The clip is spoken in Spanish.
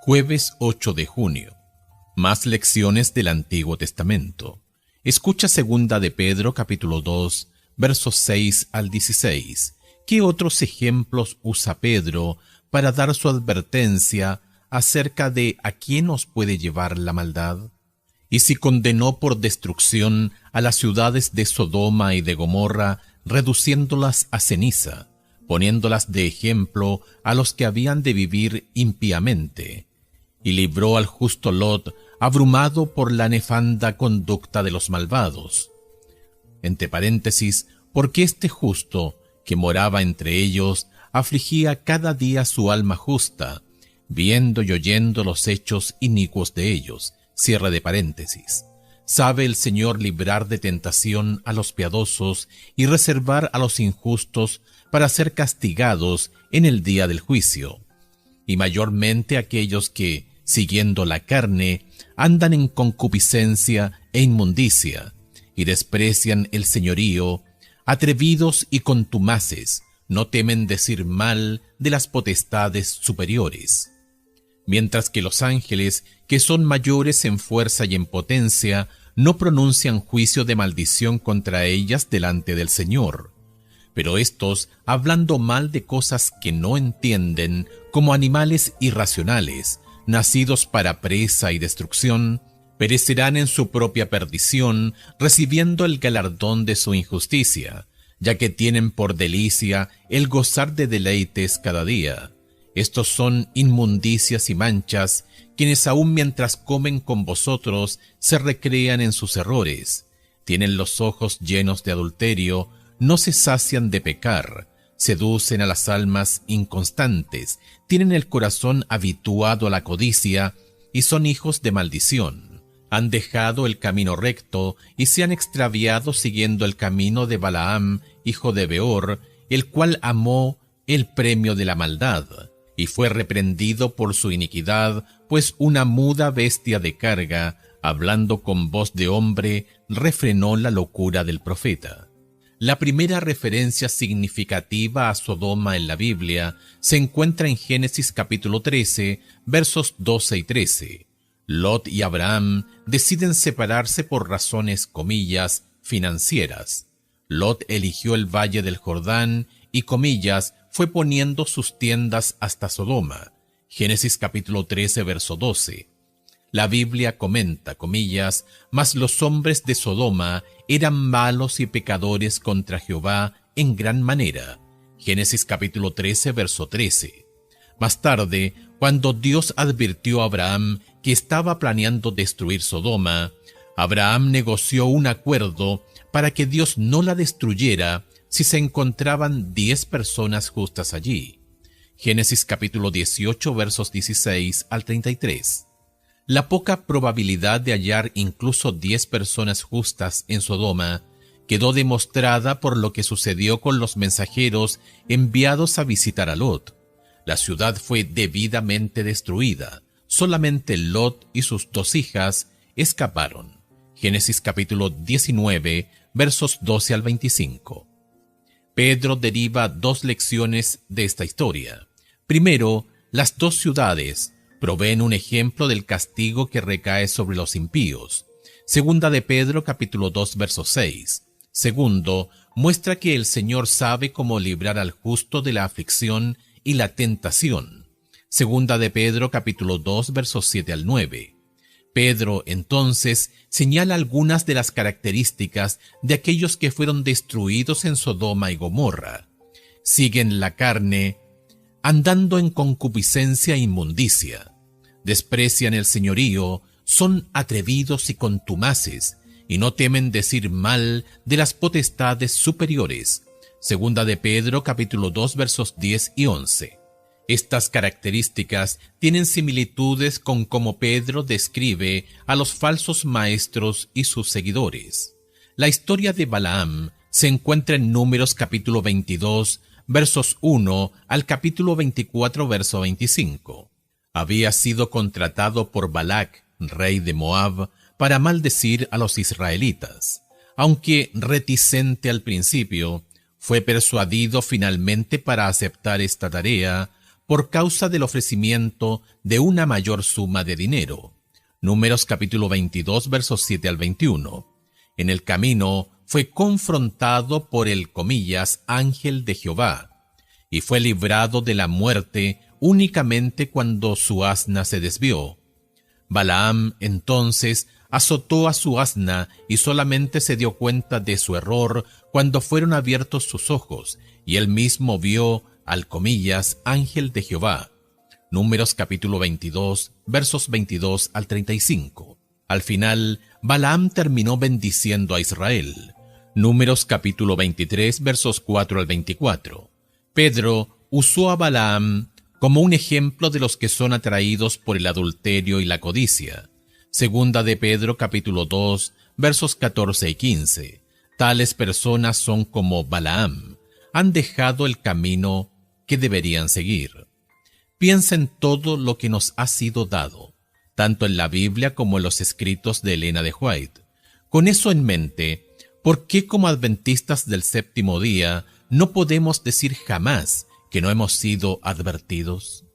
Jueves 8 de junio. Más lecciones del Antiguo Testamento. Escucha segunda de Pedro capítulo 2, versos 6 al 16. ¿Qué otros ejemplos usa Pedro para dar su advertencia acerca de a quién nos puede llevar la maldad? Y si condenó por destrucción a las ciudades de Sodoma y de Gomorra, reduciéndolas a ceniza, poniéndolas de ejemplo a los que habían de vivir impíamente, y libró al justo Lot, abrumado por la nefanda conducta de los malvados. Entre paréntesis, porque este justo, que moraba entre ellos, afligía cada día su alma justa, viendo y oyendo los hechos inicuos de ellos. Cierre de paréntesis. Sabe el Señor librar de tentación a los piadosos y reservar a los injustos para ser castigados en el día del juicio, y mayormente aquellos que, siguiendo la carne, andan en concupiscencia e inmundicia, y desprecian el señorío, atrevidos y contumaces, no temen decir mal de las potestades superiores. Mientras que los ángeles, que son mayores en fuerza y en potencia, no pronuncian juicio de maldición contra ellas delante del Señor. Pero estos, hablando mal de cosas que no entienden, como animales irracionales, nacidos para presa y destrucción, perecerán en su propia perdición, recibiendo el galardón de su injusticia, ya que tienen por delicia el gozar de deleites cada día. Estos son inmundicias y manchas, quienes aun mientras comen con vosotros se recrean en sus errores. Tienen los ojos llenos de adulterio, no se sacian de pecar, seducen a las almas inconstantes, tienen el corazón habituado a la codicia y son hijos de maldición. Han dejado el camino recto y se han extraviado siguiendo el camino de Balaam, hijo de Beor, el cual amó el premio de la maldad, y fue reprendido por su iniquidad, pues una muda bestia de carga, hablando con voz de hombre, refrenó la locura del profeta. La primera referencia significativa a Sodoma en la Biblia se encuentra en Génesis capítulo 13, versos 12 y 13. Lot y Abraham deciden separarse por razones, comillas, financieras. Lot eligió el valle del Jordán y, comillas, fue poniendo sus tiendas hasta Sodoma. Génesis capítulo 13, verso 12. La Biblia comenta, comillas, mas los hombres de Sodoma eran malos y pecadores contra Jehová en gran manera. Génesis capítulo 13, verso 13. Más tarde, cuando Dios advirtió a Abraham que estaba planeando destruir Sodoma, Abraham negoció un acuerdo para que Dios no la destruyera si se encontraban 10 personas justas allí. Génesis capítulo 18, versos 16 al 33. La poca probabilidad de hallar incluso 10 personas justas en Sodoma quedó demostrada por lo que sucedió con los mensajeros enviados a visitar a Lot. La ciudad fue debidamente destruida. Solamente Lot y sus 2 hijas escaparon. Génesis capítulo 19, versos 12 al 25. Pedro deriva 2 lecciones de esta historia. Primero, las 2 ciudades proveen un ejemplo del castigo que recae sobre los impíos. Segunda de Pedro capítulo 2, verso 6. Segundo, muestra que el Señor sabe cómo librar al justo de la aflicción y la tentación. Segunda de Pedro capítulo 2, versos 7 al 9. Pedro, entonces, señala algunas de las características de aquellos que fueron destruidos en Sodoma y Gomorra. Siguen la carne, andando en concupiscencia e inmundicia. Desprecian el señorío, son atrevidos y contumaces, y no temen decir mal de las potestades superiores. Segunda de Pedro capítulo 2, versos 10 y 11. Estas características tienen similitudes con cómo Pedro describe a los falsos maestros y sus seguidores. La historia de Balaam se encuentra en Números capítulo 22, versos 1 al capítulo 24, verso 25. Había sido contratado por Balac, rey de Moab, para maldecir a los israelitas. Aunque reticente al principio, fue persuadido finalmente para aceptar esta tarea por causa del ofrecimiento de una mayor suma de dinero. Números capítulo 22, versos 7 al 21. En el camino fue confrontado por el, comillas, ángel de Jehová, y fue librado de la muerte únicamente cuando su asna se desvió. Balaam entonces azotó a su asna y solamente se dio cuenta de su error cuando fueron abiertos sus ojos y él mismo vio al, comillas, ángel de Jehová. Números capítulo 22, versos 22 al 35. Al final, Balaam terminó bendiciendo a Israel. Números capítulo 23, versos 4 al 24. Pedro usó a Balaam como un ejemplo de los que son atraídos por el adulterio y la codicia. Segunda de Pedro capítulo 2, versos 14 y 15. Tales personas son como Balaam, han dejado el camino que deberían seguir. Piensa en todo lo que nos ha sido dado, tanto en la Biblia como en los escritos de Elena de White. Con eso en mente, ¿por qué como adventistas del séptimo día no podemos decir jamás que no hemos sido advertidos?